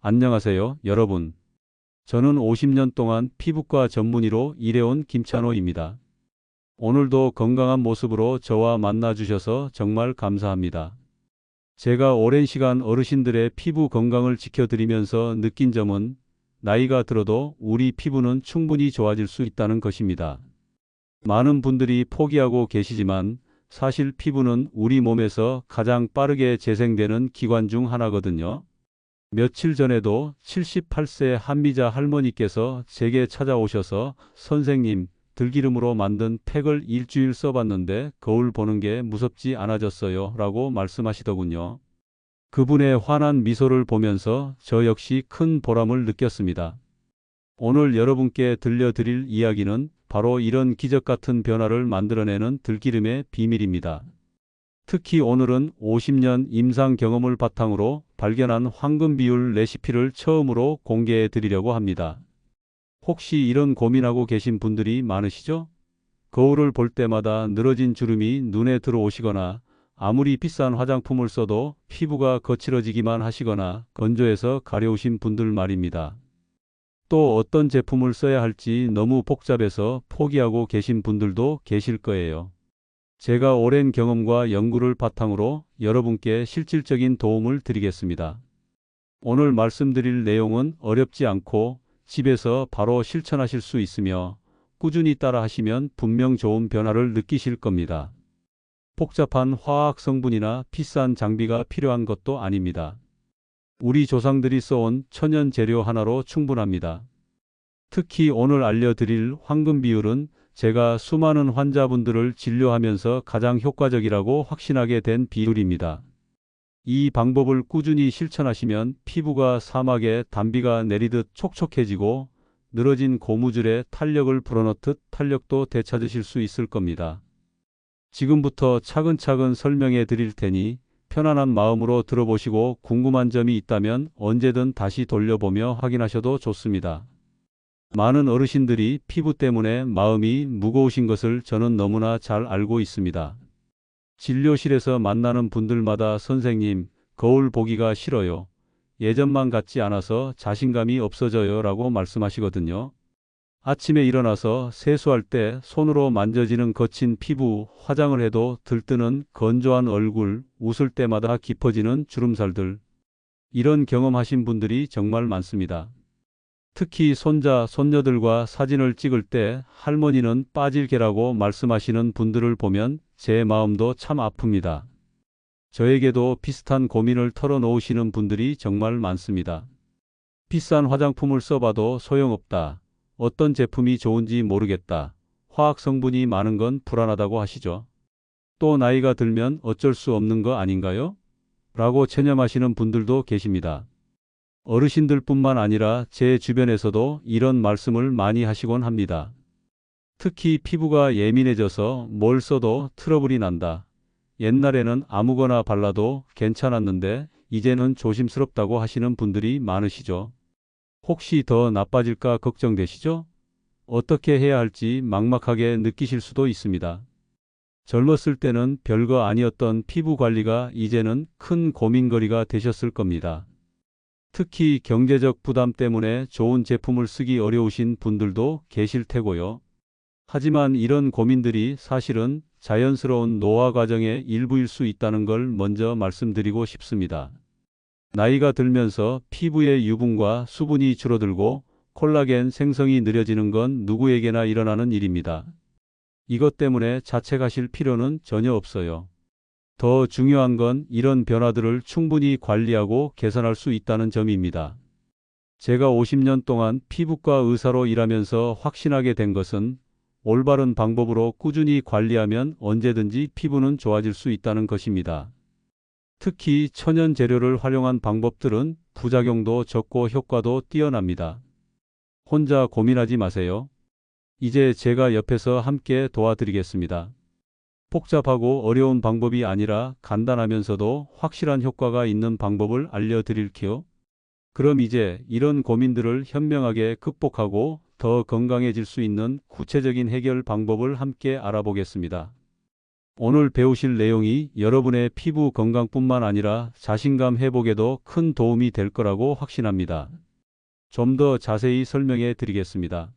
안녕하세요, 여러분. 저는 50년 동안 피부과 전문의로 일해온 김찬호입니다. 오늘도 건강한 모습으로 저와 만나주셔서 정말 감사합니다. 제가 오랜 시간 어르신들의 피부 건강을 지켜드리면서 느낀 점은 나이가 들어도 우리 피부는 충분히 좋아질 수 있다는 것입니다. 많은 분들이 포기하고 계시지만 사실 피부는 우리 몸에서 가장 빠르게 재생되는 기관 중 하나거든요. 며칠 전에도 78세 한미자 할머니께서 제게 찾아오셔서 선생님, 들기름으로 만든 팩을 일주일 써봤는데 거울 보는 게 무섭지 않아졌어요 라고 말씀하시더군요. 그분의 환한 미소를 보면서 저 역시 큰 보람을 느꼈습니다. 오늘 여러분께 들려드릴 이야기는 바로 이런 기적 같은 변화를 만들어내는 들기름의 비밀입니다. 특히 오늘은 50년 임상 경험을 바탕으로 발견한 황금 비율 레시피를 처음으로 공개해 드리려고 합니다. 혹시 이런 고민하고 계신 분들이 많으시죠? 거울을 볼 때마다 늘어진 주름이 눈에 들어오시거나 아무리 비싼 화장품을 써도 피부가 거칠어지기만 하시거나 건조해서 가려우신 분들 말입니다. 또 어떤 제품을 써야 할지 너무 복잡해서 포기하고 계신 분들도 계실 거예요. 제가 오랜 경험과 연구를 바탕으로 여러분께 실질적인 도움을 드리겠습니다. 오늘 말씀드릴 내용은 어렵지 않고 집에서 바로 실천하실 수 있으며 꾸준히 따라 하시면 분명 좋은 변화를 느끼실 겁니다. 복잡한 화학 성분이나 비싼 장비가 필요한 것도 아닙니다. 우리 조상들이 써온 천연 재료 하나로 충분합니다. 특히 오늘 알려드릴 황금 비율은 제가 수많은 환자분들을 진료하면서 가장 효과적이라고 확신하게 된 비율입니다. 이 방법을 꾸준히 실천하시면 피부가 사막에 단비가 내리듯 촉촉해지고 늘어진 고무줄에 탄력을 불어넣듯 탄력도 되찾으실 수 있을 겁니다. 지금부터 차근차근 설명해 드릴 테니 편안한 마음으로 들어보시고 궁금한 점이 있다면 언제든 다시 돌려보며 확인하셔도 좋습니다. 많은 어르신들이 피부 때문에 마음이 무거우신 것을 저는 너무나 잘 알고 있습니다. 진료실에서 만나는 분들마다 선생님, 거울 보기가 싫어요. 예전만 같지 않아서 자신감이 없어져요 라고 말씀하시거든요. 아침에 일어나서 세수할 때 손으로 만져지는 거친 피부, 화장을 해도 들뜨는 건조한 얼굴, 웃을 때마다 깊어지는 주름살들. 이런 경험하신 분들이 정말 많습니다. 특히 손자, 손녀들과 사진을 찍을 때 할머니는 빠질 게라고 말씀하시는 분들을 보면 제 마음도 참 아픕니다. 저에게도 비슷한 고민을 털어놓으시는 분들이 정말 많습니다. 비싼 화장품을 써봐도 소용없다. 어떤 제품이 좋은지 모르겠다. 화학 성분이 많은 건 불안하다고 하시죠. 또 나이가 들면 어쩔 수 없는 거 아닌가요? 라고 체념하시는 분들도 계십니다. 어르신들뿐만 아니라 제 주변에서도 이런 말씀을 많이 하시곤 합니다. 특히 피부가 예민해져서 뭘 써도 트러블이 난다. 옛날에는 아무거나 발라도 괜찮았는데 이제는 조심스럽다고 하시는 분들이 많으시죠. 혹시 더 나빠질까 걱정되시죠? 어떻게 해야 할지 막막하게 느끼실 수도 있습니다. 젊었을 때는 별거 아니었던 피부 관리가 이제는 큰 고민거리가 되셨을 겁니다. 특히 경제적 부담 때문에 좋은 제품을 쓰기 어려우신 분들도 계실 테고요. 하지만 이런 고민들이 사실은 자연스러운 노화 과정의 일부일 수 있다는 걸 먼저 말씀드리고 싶습니다. 나이가 들면서 피부의 유분과 수분이 줄어들고 콜라겐 생성이 느려지는 건 누구에게나 일어나는 일입니다. 이것 때문에 자책하실 필요는 전혀 없어요. 더 중요한 건 이런 변화들을 충분히 관리하고 개선할 수 있다는 점입니다. 제가 50년 동안 피부과 의사로 일하면서 확신하게 된 것은 올바른 방법으로 꾸준히 관리하면 언제든지 피부는 좋아질 수 있다는 것입니다. 특히 천연 재료를 활용한 방법들은 부작용도 적고 효과도 뛰어납니다. 혼자 고민하지 마세요. 이제 제가 옆에서 함께 도와드리겠습니다. 복잡하고 어려운 방법이 아니라 간단하면서도 확실한 효과가 있는 방법을 알려드릴게요. 그럼 이제 이런 고민들을 현명하게 극복하고 더 건강해질 수 있는 구체적인 해결 방법을 함께 알아보겠습니다. 오늘 배우실 내용이 여러분의 피부 건강뿐만 아니라 자신감 회복에도 큰 도움이 될 거라고 확신합니다. 좀 더 자세히 설명해 드리겠습니다.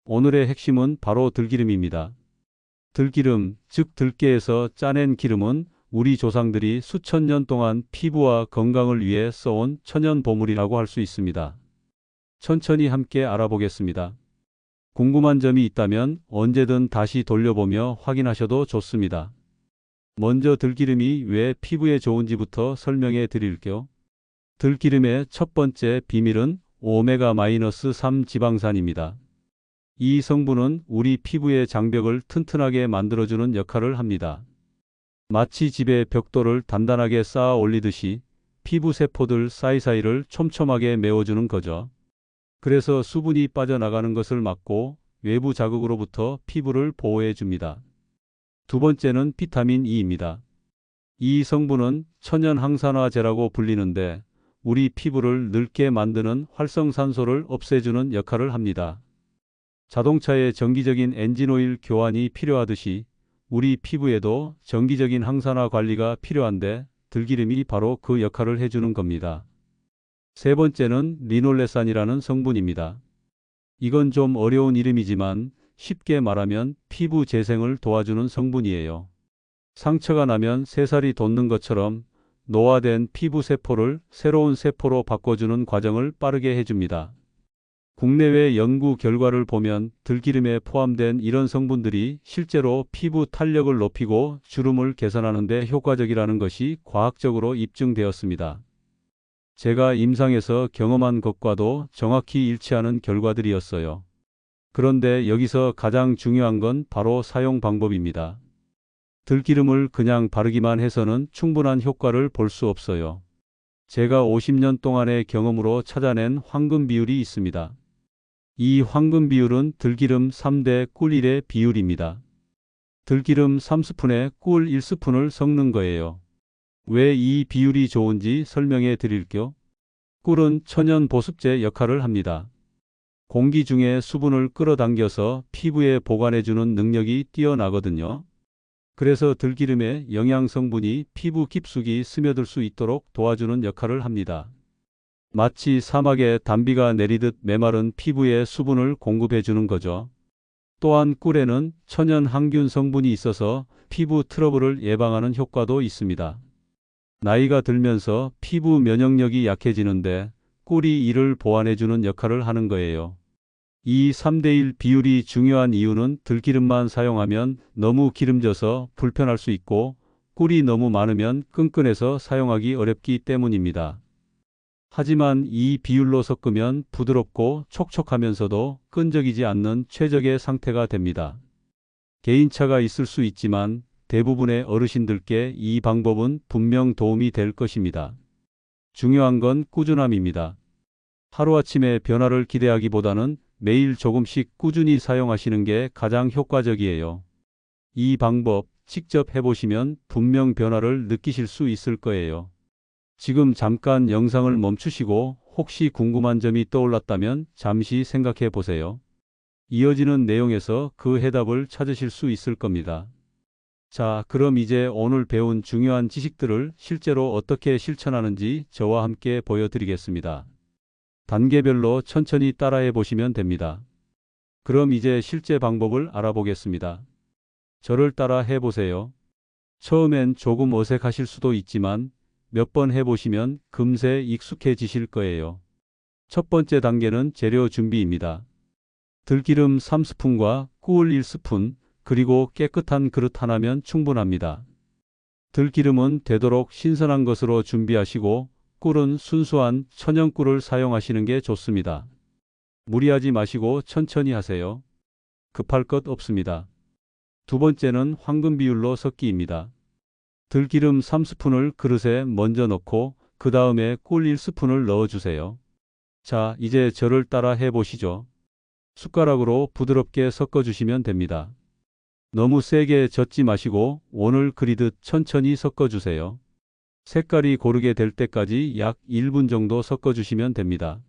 오늘의 핵심은 바로 들기름입니다. 들기름, 즉 들깨에서 짜낸 기름은 우리 조상들이 수천 년 동안 피부와 건강을 위해 써온 천연 보물이라고 할 수 있습니다. 천천히 함께 알아보겠습니다. 궁금한 점이 있다면 언제든 다시 돌려보며 확인하셔도 좋습니다. 먼저 들기름이 왜 피부에 좋은지부터 설명해 드릴게요. 들기름의 첫 번째 비밀은 오메가-3 지방산입니다. 이 성분은 우리 피부의 장벽을 튼튼하게 만들어주는 역할을 합니다. 마치 집의 벽돌을 단단하게 쌓아 올리듯이 피부 세포들 사이사이를 촘촘하게 메워주는 거죠. 그래서 수분이 빠져나가는 것을 막고 외부 자극으로부터 피부를 보호해 줍니다. 두 번째는 비타민 E입니다. 이 성분은 천연 항산화제라고 불리는데 우리 피부를 늙게 만드는 활성산소를 없애주는 역할을 합니다. 자동차에 정기적인 엔진오일 교환이 필요하듯이 우리 피부에도 정기적인 항산화 관리가 필요한데 들기름이 바로 그 역할을 해주는 겁니다. 세 번째는 리놀레산이라는 성분입니다. 이건 좀 어려운 이름이지만 쉽게 말하면 피부 재생을 도와주는 성분이에요. 상처가 나면 새살이 돋는 것처럼 노화된 피부 세포를 새로운 세포로 바꿔주는 과정을 빠르게 해줍니다. 국내외 연구 결과를 보면 들기름에 포함된 이런 성분들이 실제로 피부 탄력을 높이고 주름을 개선하는 데 효과적이라는 것이 과학적으로 입증되었습니다. 제가 임상에서 경험한 것과도 정확히 일치하는 결과들이었어요. 그런데 여기서 가장 중요한 건 바로 사용 방법입니다. 들기름을 그냥 바르기만 해서는 충분한 효과를 볼 수 없어요. 제가 50년 동안의 경험으로 찾아낸 황금 비율이 있습니다. 이 황금 비율은 들기름 3대 꿀 1의 비율입니다. 들기름 3스푼에 꿀 1스푼을 섞는 거예요. 왜 이 비율이 좋은지 설명해 드릴게요. 꿀은 천연 보습제 역할을 합니다. 공기 중에 수분을 끌어당겨서 피부에 보관해주는 능력이 뛰어나거든요. 그래서 들기름의 영양 성분이 피부 깊숙이 스며들 수 있도록 도와주는 역할을 합니다. 마치 사막에 단비가 내리듯 메마른 피부에 수분을 공급해 주는 거죠. 또한 꿀에는 천연 항균 성분이 있어서 피부 트러블을 예방하는 효과도 있습니다. 나이가 들면서 피부 면역력이 약해지는데 꿀이 이를 보완해 주는 역할을 하는 거예요. 이 3대1 비율이 중요한 이유는 들기름만 사용하면 너무 기름져서 불편할 수 있고 꿀이 너무 많으면 끈끈해서 사용하기 어렵기 때문입니다. 하지만 이 비율로 섞으면 부드럽고 촉촉하면서도 끈적이지 않는 최적의 상태가 됩니다. 개인차가 있을 수 있지만 대부분의 어르신들께 이 방법은 분명 도움이 될 것입니다. 중요한 건 꾸준함입니다. 하루아침에 변화를 기대하기보다는 매일 조금씩 꾸준히 사용하시는 게 가장 효과적이에요. 이 방법 직접 해보시면 분명 변화를 느끼실 수 있을 거예요. 지금 잠깐 영상을 멈추시고 혹시 궁금한 점이 떠올랐다면 잠시 생각해 보세요. 이어지는 내용에서 그 해답을 찾으실 수 있을 겁니다. 자, 그럼 이제 오늘 배운 중요한 지식들을 실제로 어떻게 실천하는지 저와 함께 보여드리겠습니다. 단계별로 천천히 따라해 보시면 됩니다. 그럼 이제 실제 방법을 알아보겠습니다. 저를 따라 해보세요. 처음엔 조금 어색하실 수도 있지만 몇 번 해보시면 금세 익숙해지실 거예요. 첫 번째 단계는 재료 준비입니다. 들기름 3스푼과 꿀 1스푼, 그리고 깨끗한 그릇 하나면 충분합니다. 들기름은 되도록 신선한 것으로 준비하시고 꿀은 순수한 천연꿀을 사용하시는 게 좋습니다. 무리하지 마시고 천천히 하세요. 급할 것 없습니다. 두 번째는 황금 비율로 섞기입니다. 들기름 3스푼을 그릇에 먼저 넣고 그 다음에 꿀 1스푼을 넣어주세요. 자, 이제 저를 따라 해보시죠. 숟가락으로 부드럽게 섞어주시면 됩니다. 너무 세게 젓지 마시고 원을 그리듯 천천히 섞어주세요. 색깔이 고르게 될 때까지 약 1분 정도 섞어주시면 됩니다.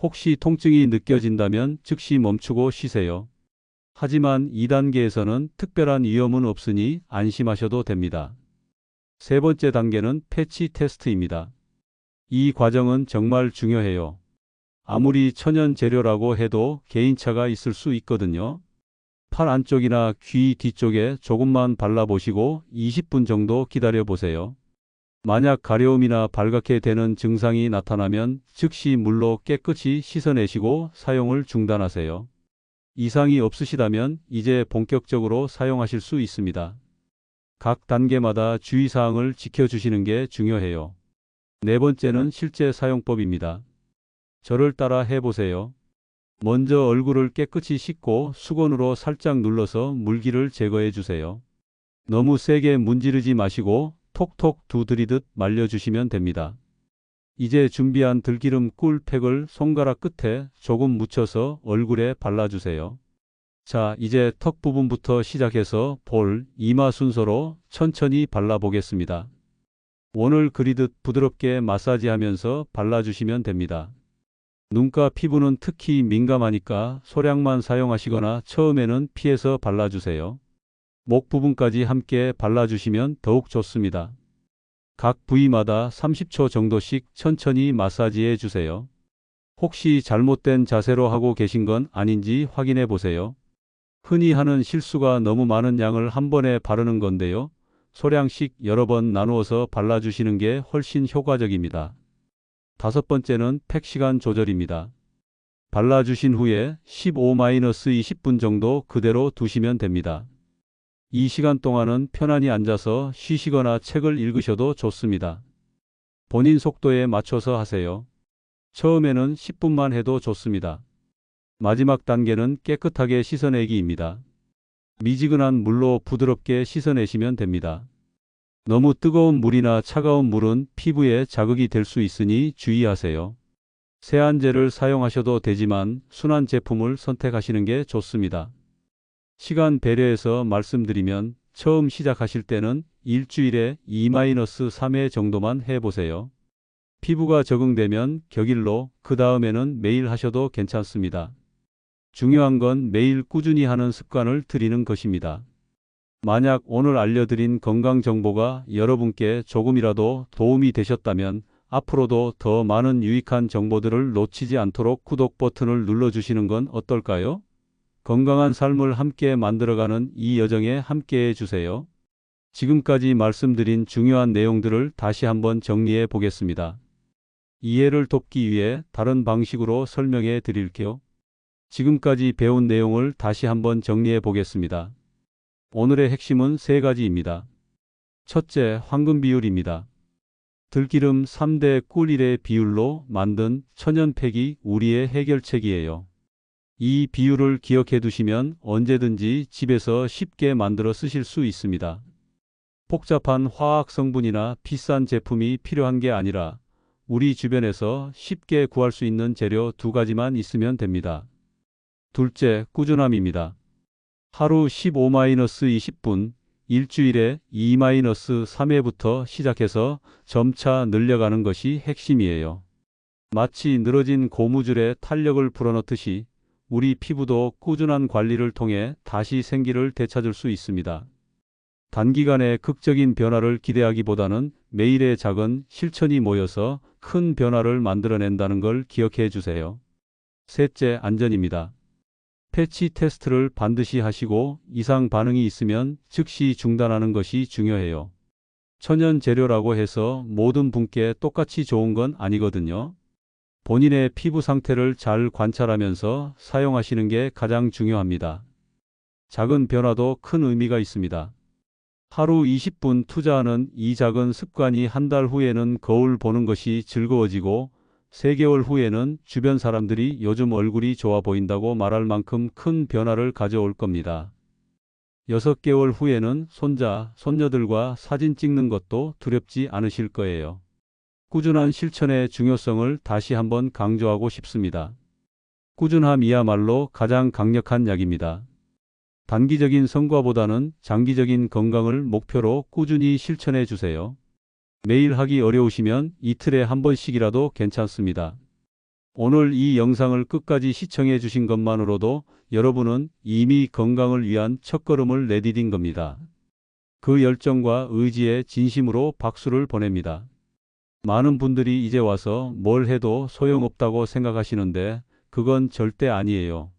혹시 통증이 느껴진다면 즉시 멈추고 쉬세요. 하지만 2단계에서는 특별한 위험은 없으니 안심하셔도 됩니다. 세 번째 단계는 패치 테스트입니다. 이 과정은 정말 중요해요. 아무리 천연 재료라고 해도 개인차가 있을 수 있거든요. 팔 안쪽이나 귀 뒤쪽에 조금만 발라보시고 20분 정도 기다려보세요. 만약 가려움이나 발갛게 되는 증상이 나타나면 즉시 물로 깨끗이 씻어내시고 사용을 중단하세요. 이상이 없으시다면 이제 본격적으로 사용하실 수 있습니다. 각 단계마다 주의사항을 지켜주시는 게 중요해요. 네 번째는 실제 사용법입니다. 저를 따라 해보세요. 먼저 얼굴을 깨끗이 씻고 수건으로 살짝 눌러서 물기를 제거해 주세요. 너무 세게 문지르지 마시고 톡톡 두드리듯 말려주시면 됩니다. 이제 준비한 들기름 꿀팩을 손가락 끝에 조금 묻혀서 얼굴에 발라주세요. 자, 이제 턱 부분부터 시작해서 볼, 이마 순서로 천천히 발라보겠습니다. 원을 그리듯 부드럽게 마사지하면서 발라주시면 됩니다. 눈가 피부는 특히 민감하니까 소량만 사용하시거나 처음에는 피해서 발라주세요. 목 부분까지 함께 발라주시면 더욱 좋습니다. 각 부위마다 30초 정도씩 천천히 마사지해 주세요. 혹시 잘못된 자세로 하고 계신 건 아닌지 확인해 보세요. 흔히 하는 실수가 너무 많은 양을 한 번에 바르는 건데요. 소량씩 여러 번 나누어서 발라주시는 게 훨씬 효과적입니다. 다섯 번째는 팩 시간 조절입니다. 발라주신 후에 15-20분 정도 그대로 두시면 됩니다. 이 시간 동안은 편안히 앉아서 쉬시거나 책을 읽으셔도 좋습니다. 본인 속도에 맞춰서 하세요. 처음에는 10분만 해도 좋습니다. 마지막 단계는 깨끗하게 씻어내기입니다. 미지근한 물로 부드럽게 씻어내시면 됩니다. 너무 뜨거운 물이나 차가운 물은 피부에 자극이 될 수 있으니 주의하세요. 세안제를 사용하셔도 되지만 순한 제품을 선택하시는 게 좋습니다. 시간 배려해서 말씀드리면 처음 시작하실 때는 일주일에 2-3회 정도만 해보세요. 피부가 적응되면 격일로, 그 다음에는 매일 하셔도 괜찮습니다. 중요한 건 매일 꾸준히 하는 습관을 들이는 것입니다. 만약 오늘 알려드린 건강 정보가 여러분께 조금이라도 도움이 되셨다면 앞으로도 더 많은 유익한 정보들을 놓치지 않도록 구독 버튼을 눌러주시는 건 어떨까요? 건강한 삶을 함께 만들어가는 이 여정에 함께해 주세요. 지금까지 말씀드린 중요한 내용들을 다시 한번 정리해 보겠습니다. 이해를 돕기 위해 다른 방식으로 설명해 드릴게요. 지금까지 배운 내용을 다시 한번 정리해 보겠습니다. 오늘의 핵심은 세 가지입니다. 첫째, 황금 비율입니다. 들기름 3대 꿀 1의 비율로 만든 천연팩이 우리의 해결책이에요. 이 비율을 기억해 두시면 언제든지 집에서 쉽게 만들어 쓰실 수 있습니다. 복잡한 화학 성분이나 비싼 제품이 필요한 게 아니라 우리 주변에서 쉽게 구할 수 있는 재료 두 가지만 있으면 됩니다. 둘째, 꾸준함입니다. 하루 15-20분, 일주일에 2-3회부터 시작해서 점차 늘려가는 것이 핵심이에요. 마치 늘어진 고무줄에 탄력을 불어넣듯이 우리 피부도 꾸준한 관리를 통해 다시 생기를 되찾을 수 있습니다. 단기간에 극적인 변화를 기대하기보다는 매일의 작은 실천이 모여서 큰 변화를 만들어낸다는 걸 기억해 주세요. 셋째, 안전입니다. 패치 테스트를 반드시 하시고 이상 반응이 있으면 즉시 중단하는 것이 중요해요. 천연 재료라고 해서 모든 분께 똑같이 좋은 건 아니거든요. 본인의 피부 상태를 잘 관찰하면서 사용하시는 게 가장 중요합니다. 작은 변화도 큰 의미가 있습니다. 하루 20분 투자하는 이 작은 습관이 한 달 후에는 거울 보는 것이 즐거워지고 3개월 후에는 주변 사람들이 요즘 얼굴이 좋아 보인다고 말할 만큼 큰 변화를 가져올 겁니다. 6개월 후에는 손자, 손녀들과 사진 찍는 것도 두렵지 않으실 거예요. 꾸준한 실천의 중요성을 다시 한번 강조하고 싶습니다. 꾸준함이야말로 가장 강력한 약입니다. 단기적인 성과보다는 장기적인 건강을 목표로 꾸준히 실천해 주세요. 매일 하기 어려우시면 이틀에 한 번씩이라도 괜찮습니다. 오늘 이 영상을 끝까지 시청해 주신 것만으로도 여러분은 이미 건강을 위한 첫걸음을 내디딘 겁니다. 그 열정과 의지에 진심으로 박수를 보냅니다. 많은 분들이 이제 와서 뭘 해도 소용없다고 생각하시는데 그건 절대 아니에요.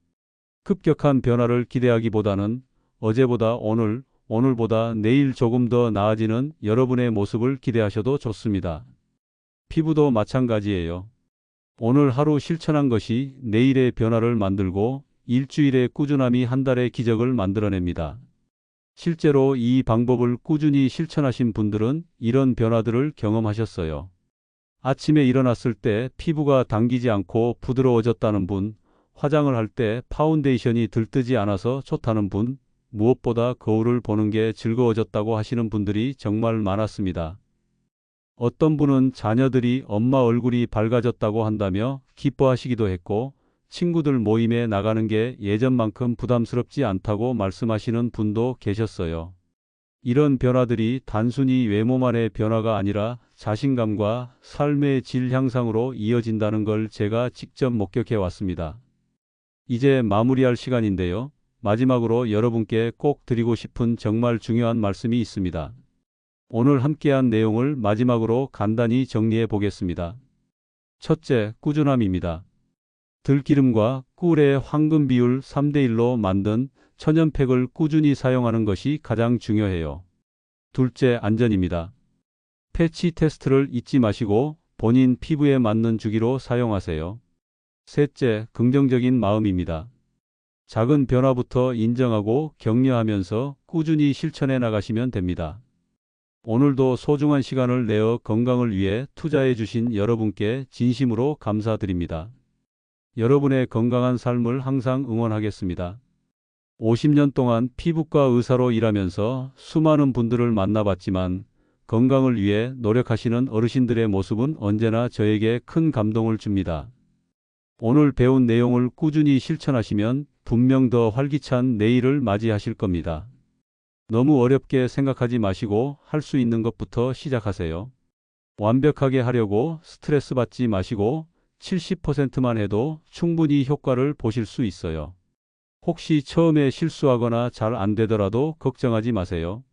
급격한 변화를 기대하기보다는 어제보다 오늘, 오늘보다 내일 조금 더 나아지는 여러분의 모습을 기대하셔도 좋습니다. 피부도 마찬가지예요. 오늘 하루 실천한 것이 내일의 변화를 만들고 일주일의 꾸준함이 한 달의 기적을 만들어냅니다. 실제로 이 방법을 꾸준히 실천하신 분들은 이런 변화들을 경험하셨어요. 아침에 일어났을 때 피부가 당기지 않고 부드러워졌다는 분, 화장을 할 때 파운데이션이 들뜨지 않아서 좋다는 분, 무엇보다 거울을 보는 게 즐거워졌다고 하시는 분들이 정말 많았습니다. 어떤 분은 자녀들이 엄마 얼굴이 밝아졌다고 한다며 기뻐하시기도 했고, 친구들 모임에 나가는 게 예전만큼 부담스럽지 않다고 말씀하시는 분도 계셨어요. 이런 변화들이 단순히 외모만의 변화가 아니라 자신감과 삶의 질 향상으로 이어진다는 걸 제가 직접 목격해 왔습니다. 이제 마무리할 시간인데요. 마지막으로 여러분께 꼭 드리고 싶은 정말 중요한 말씀이 있습니다. 오늘 함께한 내용을 마지막으로 간단히 정리해 보겠습니다. 첫째, 꾸준함입니다. 들기름과 꿀의 황금 비율 3대1로 만든 천연팩을 꾸준히 사용하는 것이 가장 중요해요. 둘째, 안전입니다. 패치 테스트를 잊지 마시고 본인 피부에 맞는 주기로 사용하세요. 셋째, 긍정적인 마음입니다. 작은 변화부터 인정하고 격려하면서 꾸준히 실천해 나가시면 됩니다. 오늘도 소중한 시간을 내어 건강을 위해 투자해 주신 여러분께 진심으로 감사드립니다. 여러분의 건강한 삶을 항상 응원하겠습니다. 50년 동안 피부과 의사로 일하면서 수많은 분들을 만나봤지만 건강을 위해 노력하시는 어르신들의 모습은 언제나 저에게 큰 감동을 줍니다. 오늘 배운 내용을 꾸준히 실천하시면 분명 더 활기찬 내일을 맞이하실 겁니다. 너무 어렵게 생각하지 마시고 할 수 있는 것부터 시작하세요. 완벽하게 하려고 스트레스 받지 마시고 70%만 해도 충분히 효과를 보실 수 있어요. 혹시 처음에 실수하거나 잘 안 되더라도 걱정하지 마세요.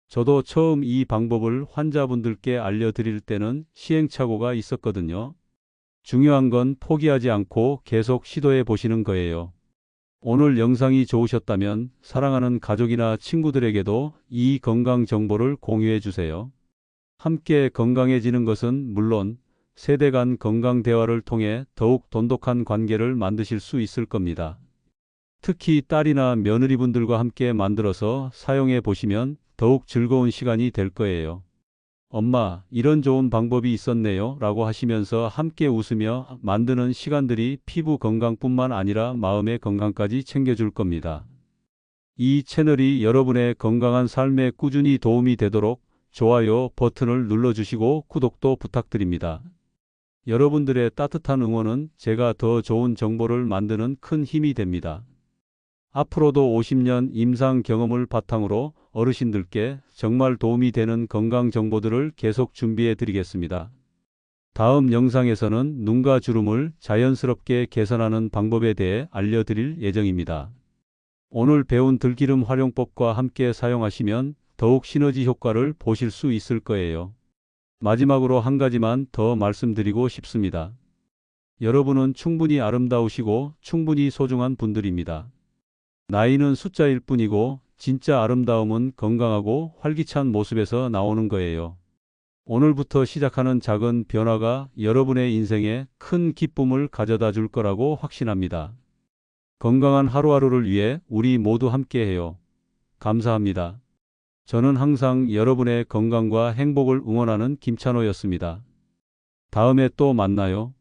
저도 처음 이 방법을 환자분들께 알려드릴 때는 시행착오가 있었거든요. 중요한 건 포기하지 않고 계속 시도해 보시는 거예요. 오늘 영상이 좋으셨다면 사랑하는 가족이나 친구들에게도 이 건강 정보를 공유해 주세요. 함께 건강해지는 것은 물론 세대 간 건강 대화를 통해 더욱 돈독한 관계를 만드실 수 있을 겁니다. 특히 딸이나 며느리분들과 함께 만들어서 사용해 보시면 더욱 즐거운 시간이 될 거예요. 엄마, 이런 좋은 방법이 있었네요 라고 하시면서 함께 웃으며 만드는 시간들이 피부 건강뿐만 아니라 마음의 건강까지 챙겨줄 겁니다. 이 채널이 여러분의 건강한 삶에 꾸준히 도움이 되도록 좋아요 버튼을 눌러주시고 구독도 부탁드립니다. 여러분들의 따뜻한 응원은 제가 더 좋은 정보를 만드는 큰 힘이 됩니다. 앞으로도 50년 임상 경험을 바탕으로 어르신들께 정말 도움이 되는 건강 정보들을 계속 준비해 드리겠습니다. 다음 영상에서는 눈과 주름을 자연스럽게 개선하는 방법에 대해 알려드릴 예정입니다. 오늘 배운 들기름 활용법과 함께 사용하시면 더욱 시너지 효과를 보실 수 있을 거예요. 마지막으로 한 가지만 더 말씀드리고 싶습니다. 여러분은 충분히 아름다우시고 충분히 소중한 분들입니다. 나이는 숫자일 뿐이고 진짜 아름다움은 건강하고 활기찬 모습에서 나오는 거예요. 오늘부터 시작하는 작은 변화가 여러분의 인생에 큰 기쁨을 가져다 줄 거라고 확신합니다. 건강한 하루하루를 위해 우리 모두 함께해요. 감사합니다. 저는 항상 여러분의 건강과 행복을 응원하는 김찬호였습니다. 다음에 또 만나요.